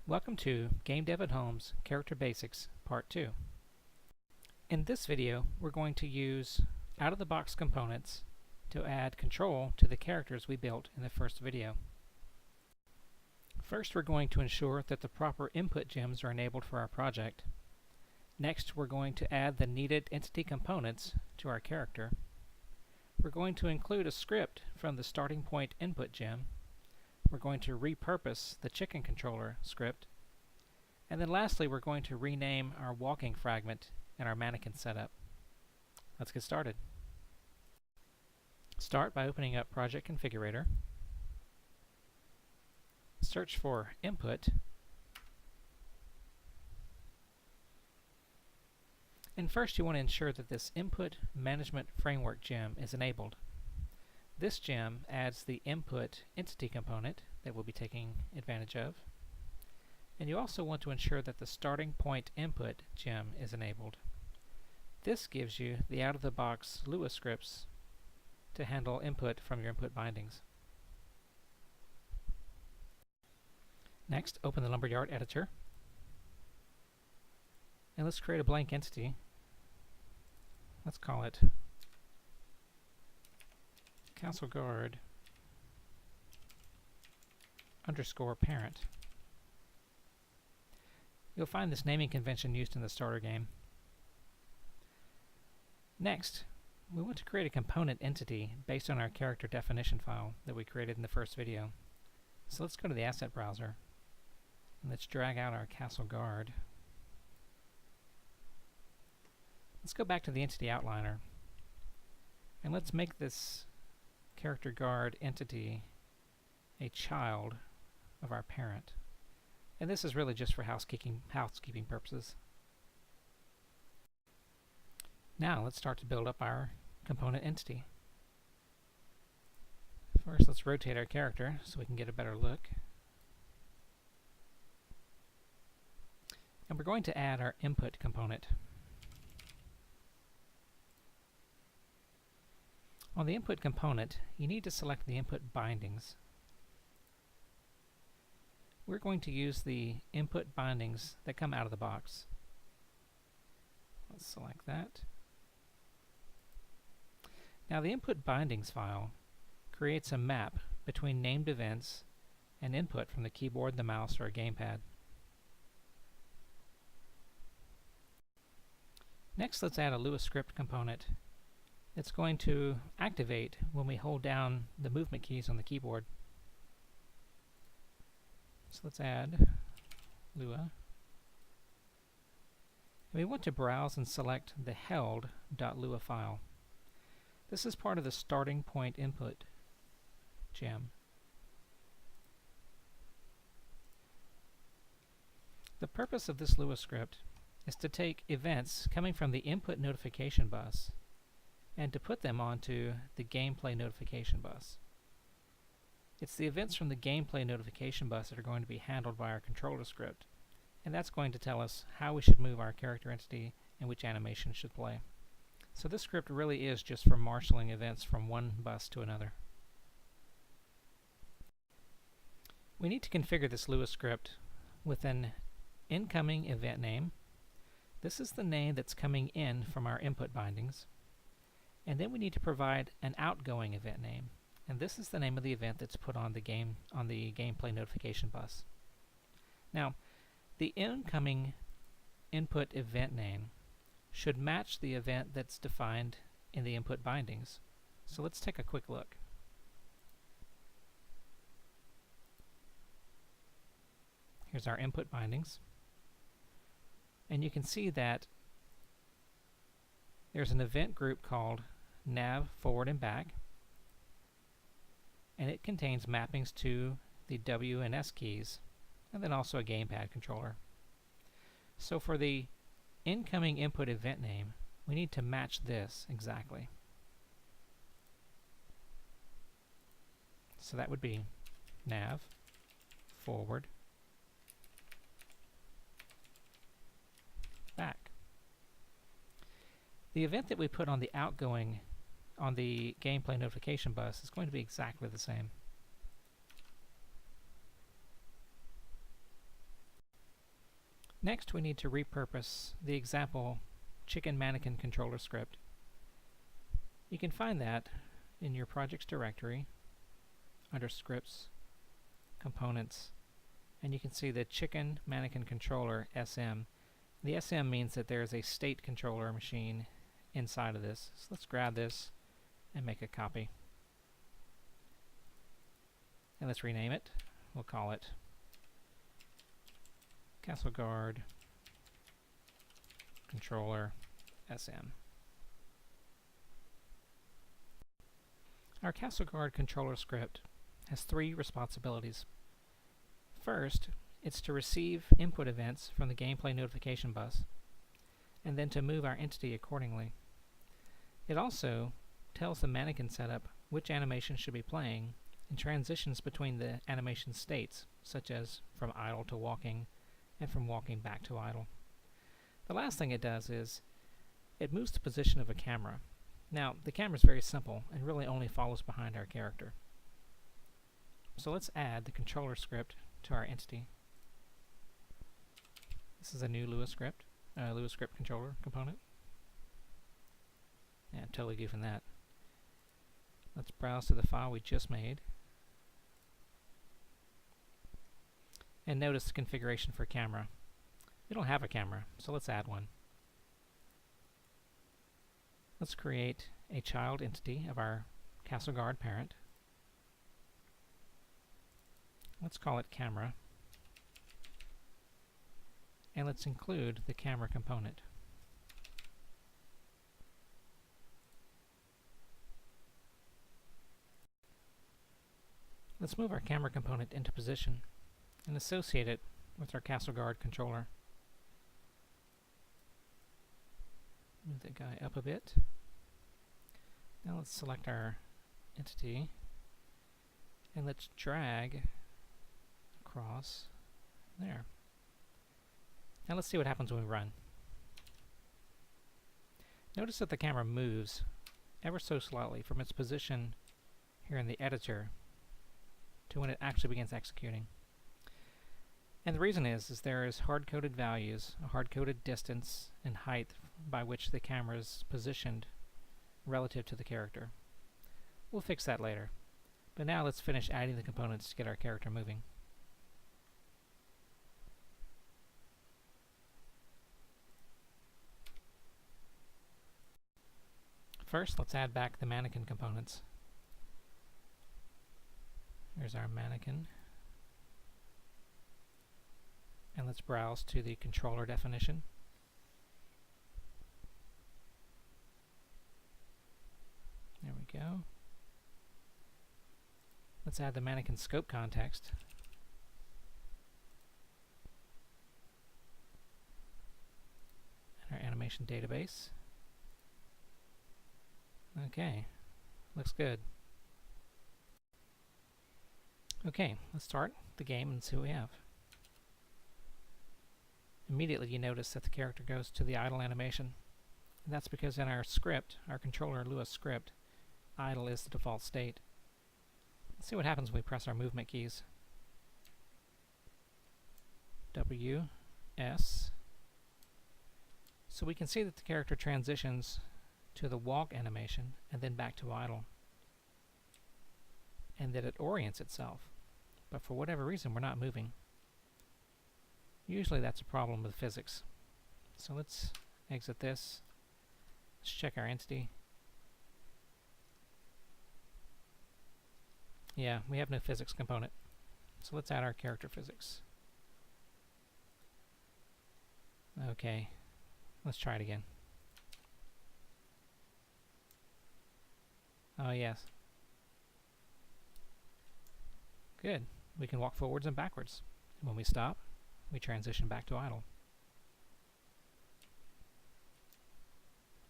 Welcome to Game Dev at Home's Character Basics Part 2. In this video, we're going to use out-of-the-box components to add control to the characters we built in the first video. First, we're going to ensure that the proper input gems are enabled for our project. Next, we're going to add the needed entity components to our character. We're going to include a script from the starting point input gem. We're going to repurpose the chicken controller script. And then lastly, we're going to rename our walking fragment and our mannequin setup. Let's get started. Start by opening up Project Configurator. Search for Input. And first you want to ensure that this Input Management Framework gem is enabled. This gem adds the input entity component that we'll be taking advantage of. And you also want to ensure that the starting point input gem is enabled. This gives you the out-of-the-box Lua scripts to handle input from your input bindings. Next, open the Lumberyard editor. And let's create a blank entity. Let's call it Castle Guard _ parent. You'll find this naming convention used in the starter game. Next, we want to create a component entity based on our character definition file that we created in the first video. So let's go to the asset browser and let's drag out our Castle Guard. Let's go back to the entity outliner and let's make this character guard entity a child of our parent. And this is really just for housekeeping purposes. Now let's start to build up our component entity. First, let's rotate our character so we can get a better look. And we're going to add our input component. On the input component, you need to select the input bindings. We're going to use the input bindings that come out of the box. Let's select that. Now the input bindings file creates a map between named events and input from the keyboard, the mouse, or a gamepad. Next, let's add a Lua script component. It's going to activate when we hold down the movement keys on the keyboard. So let's add Lua. And we want to browse and select the held.lua file. This is part of the starting point input gem. The purpose of this Lua script is to take events coming from the input notification bus and to put them onto the gameplay notification bus. It's the events from the gameplay notification bus that are going to be handled by our controller script, and that's going to tell us how we should move our character entity and which animation should play. So this script really is just for marshalling events from one bus to another. We need to configure this Lua script with an incoming event name. This is the name that's coming in from our input bindings. And then we need to provide an outgoing event name. And this is the name of the event that's put on the gameplay notification bus. Now, the incoming input event name should match the event that's defined in the input bindings. So let's take a quick look. Here's our input bindings. And you can see that there's an event group called nav forward and back, and it contains mappings to the W and S keys, and then also a gamepad controller. So for the incoming input event name, we need to match this exactly. So that would be nav forward back. The event that we put on the outgoing on the gameplay notification bus is going to be exactly the same. Next, we need to repurpose the example chicken mannequin controller script. You can find that in your projects directory under scripts, components, and you can see the chicken mannequin controller SM. The SM means that there is a state controller machine inside of this. So let's grab this and make a copy. And let's rename it. We'll call it Castle Guard Controller SM. Our Castle Guard controller script has 3 responsibilities. First, it's to receive input events from the gameplay notification bus, and then to move our entity accordingly. It also tells the mannequin setup which animation should be playing and transitions between the animation states, such as from idle to walking and from walking back to idle. The last thing it does is it moves the position of a camera. Now, the camera is very simple and really only follows behind our character. So let's add the controller script to our entity. This is a new Lua script controller component. Yeah, I'm totally goofing that. Let's browse to the file we just made. And notice the configuration for camera. We don't have a camera, so let's add one. Let's create a child entity of our Castle Guard parent. Let's call it camera. And let's include the camera component. Let's move our camera component into position and associate it with our Castle Guard controller. Move that guy up a bit. Now let's select our entity and let's drag across there. Now let's see what happens when we run. Notice that the camera moves ever so slightly from its position here in the editor to when it actually begins executing. And the reason is there is hard-coded values, a hard-coded distance and height by which the camera is positioned relative to the character. We'll fix that later. But now let's finish adding the components to get our character moving. First, let's add back the mannequin components. Here's our mannequin. And let's browse to the controller definition. There we go. Let's add the mannequin scope context. And our animation database. Okay, looks good. Okay, let's start the game and see what we have. Immediately you notice that the character goes to the idle animation. And that's because in our script, our controller Lua script, idle is the default state. Let's see what happens when we press our movement keys. W, S. So we can see that the character transitions to the walk animation and then back to idle. And that it orients itself. But for whatever reason, we're not moving. Usually that's a problem with physics. So let's exit this. Let's check our entity. Yeah, we have no physics component. So let's add our character physics. Okay, let's try it again. Oh yes. Good. We can walk forwards and backwards. And when we stop, we transition back to idle.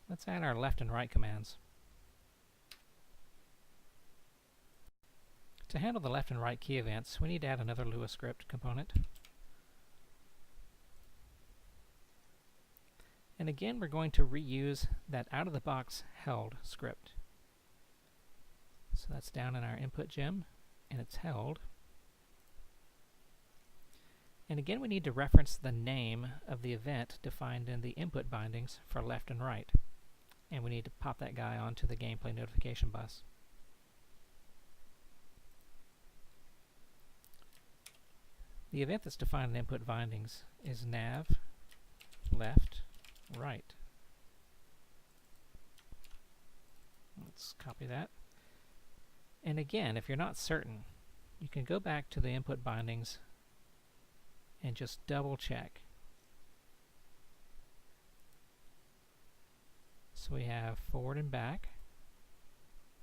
Let's add our left and right commands. To handle the left and right key events, we need to add another Lua script component. And again, we're going to reuse that out-of-the-box held script. So that's down in our input gem, and it's held. And again, we need to reference the name of the event defined in the input bindings for left and right. And we need to pop that guy onto the gameplay notification bus. The event that's defined in input bindings is nav left right. Let's copy that. And again, if you're not certain, you can go back to the input bindings and just double check. So we have forward and back,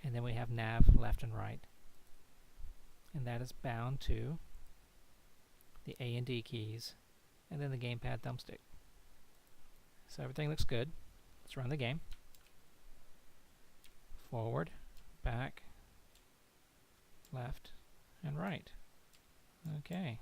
and then we have nav left and right. And that is bound to the A and D keys, and then the gamepad thumbstick. So everything looks good. Let's run the game. Forward, back, left, and right. Okay.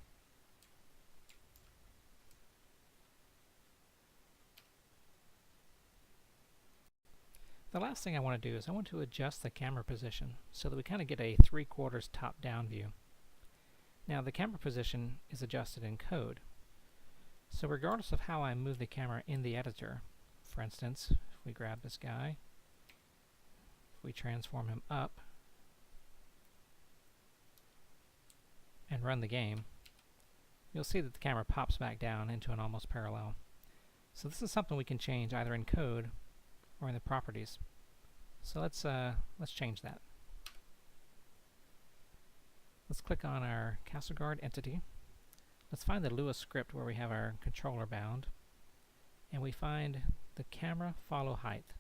The last thing I want to do is I want to adjust the camera position so that we kind of get a 3/4 top-down view. Now the camera position is adjusted in code. So regardless of how I move the camera in the editor, for instance, if we grab this guy, if we transform him up and run the game, you'll see that the camera pops back down into an almost parallel. So this is something we can change either in code or in the properties. So let's change that. Let's click on our CastleGuard entity. Let's find the Lua script where we have our controller bound, and we find the camera follow height.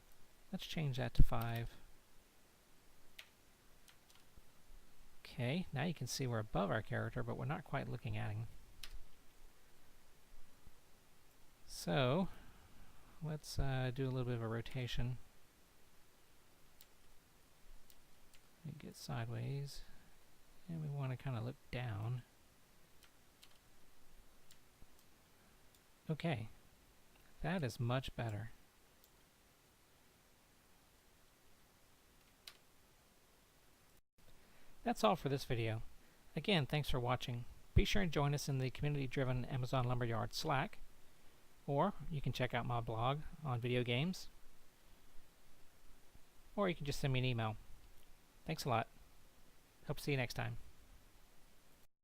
Let's change that to 5. Okay, now you can see we're above our character, but we're not quite looking at him. So let's do a little bit of a rotation. We get sideways, and we want to kind of look down. Okay, that is much better. That's all for this video. Again, thanks for watching. Be sure and join us in the community-driven Amazon Lumberyard Slack, or you can check out my blog on video games, or you can just send me an email. Thanks a lot. Hope to see you next time.